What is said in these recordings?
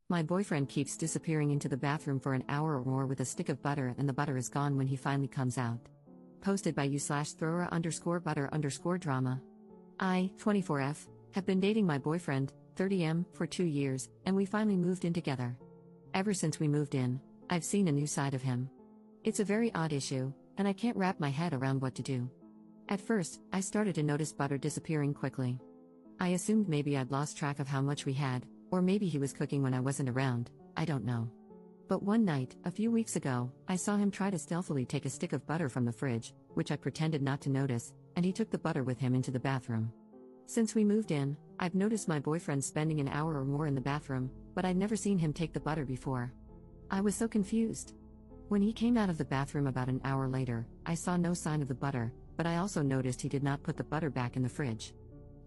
My boyfriend keeps disappearing into the bathroom for an hour or more with a stick of butter, and the butter is gone when he finally comes out. Posted by u/thrower_butter_drama. I, 24F, have been dating my boyfriend, 30M, for 2 years, and we finally moved in together. Ever since we moved in, I've seen a new side of him. It's a very odd issue, and I can't wrap my head around what to do. At first, I started to notice butter disappearing quickly. I assumed maybe I'd lost track of how much we had, or maybe he was cooking when I wasn't around, I don't know. But one night, a few weeks ago, I saw him try to stealthily take a stick of butter from the fridge, which I pretended not to notice, and he took the butter with him into the bathroom. Since we moved in, I've noticed my boyfriend spending an hour or more in the bathroom, but I'd never seen him take the butter before. I was so confused. When he came out of the bathroom about an hour later, I saw no sign of the butter, but I also noticed he did not put the butter back in the fridge.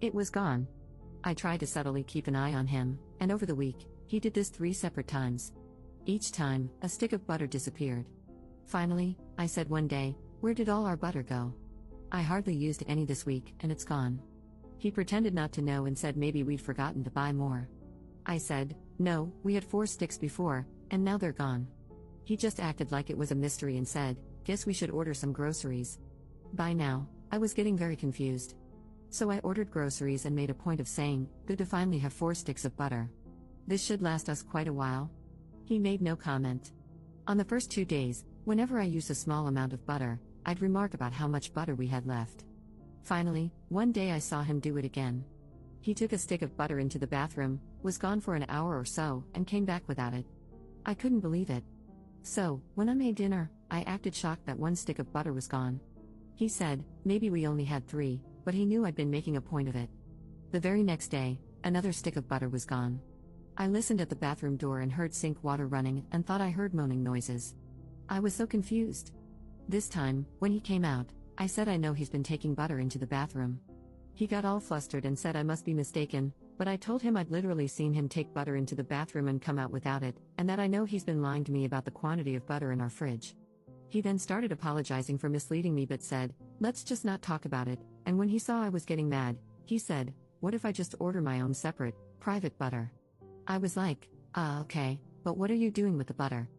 It was gone. I tried to subtly keep an eye on him, and over the week, he did this 3 separate times. Each time, a stick of butter disappeared. Finally, I said one day, "Where did all our butter go? I hardly used any this week, and it's gone." He pretended not to know and said maybe we'd forgotten to buy more. I said, "No, we had 4 sticks before, and now they're gone." He just acted like it was a mystery and said, "Guess we should order some groceries." By now, I was getting very confused. So I ordered groceries and made a point of saying, "Good to finally have 4 sticks of butter. This should last us quite a while." He made no comment. On the first 2 days, whenever I used a small amount of butter, I'd remark about how much butter we had left. Finally, one day I saw him do it again. He took a stick of butter into the bathroom, was gone for an hour or so, and came back without it. I couldn't believe it. So, when I made dinner, I acted shocked that 1 stick of butter was gone. He said, maybe we only had 3, but he knew I'd been making a point of it. The very next day, another stick of butter was gone. I listened at the bathroom door and heard sink water running and thought I heard moaning noises. I was so confused. This time, when he came out, I said I know he's been taking butter into the bathroom. He got all flustered and said I must be mistaken, but I told him I'd literally seen him take butter into the bathroom and come out without it, and that I know he's been lying to me about the quantity of butter in our fridge. He then started apologizing for misleading me but said, "Let's just not talk about it," and when he saw I was getting mad, he said, "What if I just order my own separate, private butter?" I was like, okay, but what are you doing with the butter?"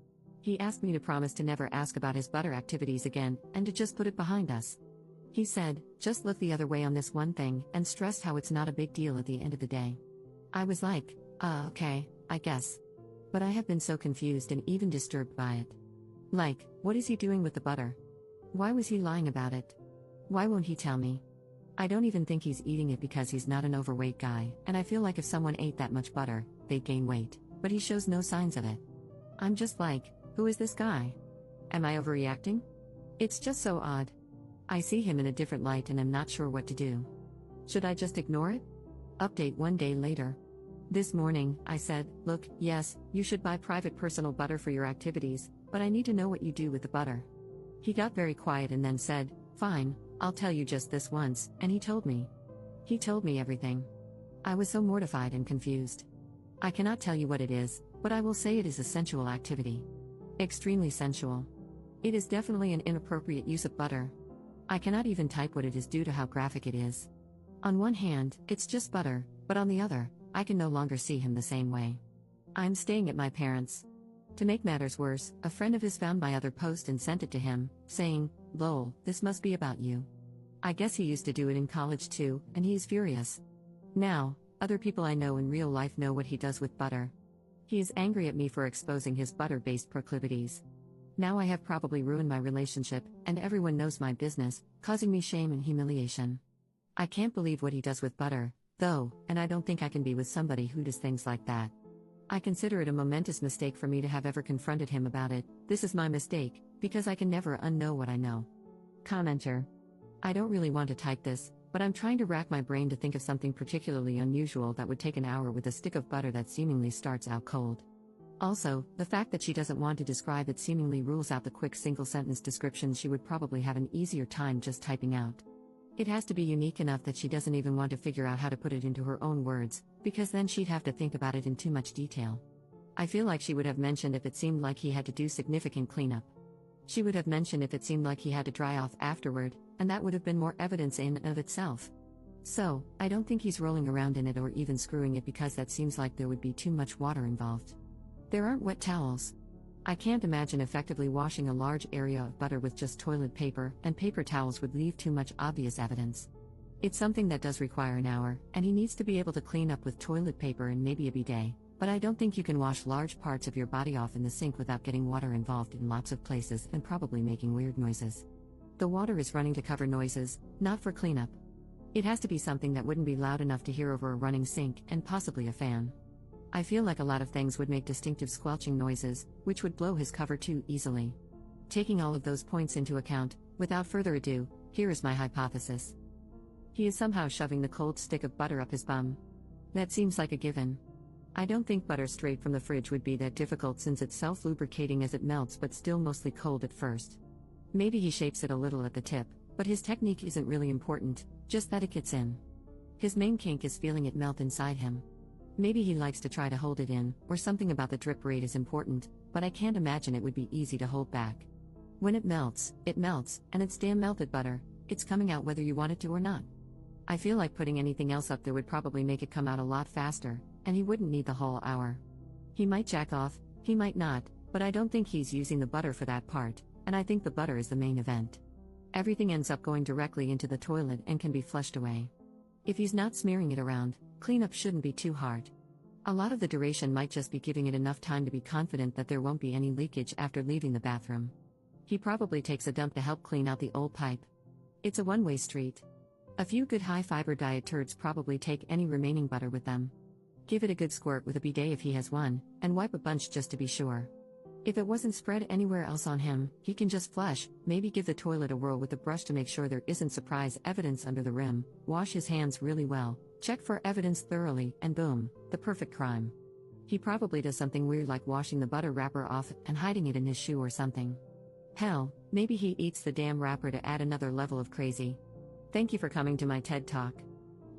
He asked me to promise to never ask about his butter activities again, and to just put it behind us. He said, "Just look the other way on this one thing," and stressed how it's not a big deal at the end of the day. I was like, okay, I guess. But I have been so confused and even disturbed by it. Like, what is he doing with the butter? Why was he lying about it? Why won't he tell me? I don't even think he's eating it because he's not an overweight guy, and I feel like if someone ate that much butter, they'd gain weight, but he shows no signs of it. I'm just like, who is this guy? Am I overreacting? It's just so odd. I see him in a different light and am not sure what to do. Should I just ignore it? Update 1 day later. This morning, I said, "Look, yes, you should buy private personal butter for your activities, but I need to know what you do with the butter." He got very quiet and then said, "Fine, I'll tell you just this once," and he told me. He told me everything. I was so mortified and confused. I cannot tell you what it is, but I will say it is a sensual activity. Extremely sensual. It is definitely an inappropriate use of butter. I cannot even type what it is due to how graphic it is. On one hand, it's just butter, but on the other, I can no longer see him the same way. I'm staying at my parents'. To make matters worse, a friend of his found my other post and sent it to him, saying, "Lol, this must be about you." I guess he used to do it in college too, and he is furious. Now, other people I know in real life know what he does with butter. He is angry at me for exposing his butter-based proclivities. Now I have probably ruined my relationship, and everyone knows my business, causing me shame and humiliation. I can't believe what he does with butter, though, and I don't think I can be with somebody who does things like that. I consider it a momentous mistake for me to have ever confronted him about it. This is my mistake, because I can never unknow what I know. Commenter. I don't really want to type this, but I'm trying to rack my brain to think of something particularly unusual that would take an hour with a stick of butter that seemingly starts out cold. Also, the fact that she doesn't want to describe it seemingly rules out the quick single-sentence description she would probably have an easier time just typing out. It has to be unique enough that she doesn't even want to figure out how to put it into her own words, because then she'd have to think about it in too much detail. I feel like she would have mentioned if it seemed like he had to do significant cleanup. She would have mentioned if it seemed like he had to dry off afterward, and that would have been more evidence in and of itself. So, I don't think he's rolling around in it or even screwing it because that seems like there would be too much water involved. There aren't wet towels. I can't imagine effectively washing a large area of butter with just toilet paper, and paper towels would leave too much obvious evidence. It's something that does require an hour, and he needs to be able to clean up with toilet paper and maybe a bidet, but I don't think you can wash large parts of your body off in the sink without getting water involved in lots of places and probably making weird noises. The water is running to cover noises, not for cleanup. It has to be something that wouldn't be loud enough to hear over a running sink and possibly a fan. I feel like a lot of things would make distinctive squelching noises, which would blow his cover too easily. Taking all of those points into account, without further ado, here is my hypothesis. He is somehow shoving the cold stick of butter up his bum. That seems like a given. I don't think butter straight from the fridge would be that difficult since it's self-lubricating as it melts but still mostly cold at first. Maybe he shapes it a little at the tip, but his technique isn't really important, just that it gets in. His main kink is feeling it melt inside him. Maybe he likes to try to hold it in, or something about the drip rate is important, but I can't imagine it would be easy to hold back. When it melts, and it's damn melted butter, it's coming out whether you want it to or not. I feel like putting anything else up there would probably make it come out a lot faster, and he wouldn't need the whole hour. He might jack off, he might not, but I don't think he's using the butter for that part, and I think the butter is the main event. Everything ends up going directly into the toilet and can be flushed away. If he's not smearing it around, cleanup shouldn't be too hard. A lot of the duration might just be giving it enough time to be confident that there won't be any leakage after leaving the bathroom. He probably takes a dump to help clean out the old pipe. It's a one-way street. A few good high-fiber diet turds probably take any remaining butter with them. Give it a good squirt with a bidet if he has one, and wipe a bunch just to be sure. If it wasn't spread anywhere else on him, he can just flush, maybe give the toilet a whirl with a brush to make sure there isn't surprise evidence under the rim, wash his hands really well, check for evidence thoroughly, and boom, the perfect crime. He probably does something weird like washing the butter wrapper off and hiding it in his shoe or something. Hell, maybe he eats the damn wrapper to add another level of crazy. Thank you for coming to my TED Talk.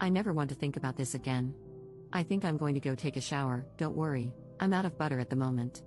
I never want to think about this again. I think I'm going to go take a shower, don't worry, I'm out of butter at the moment.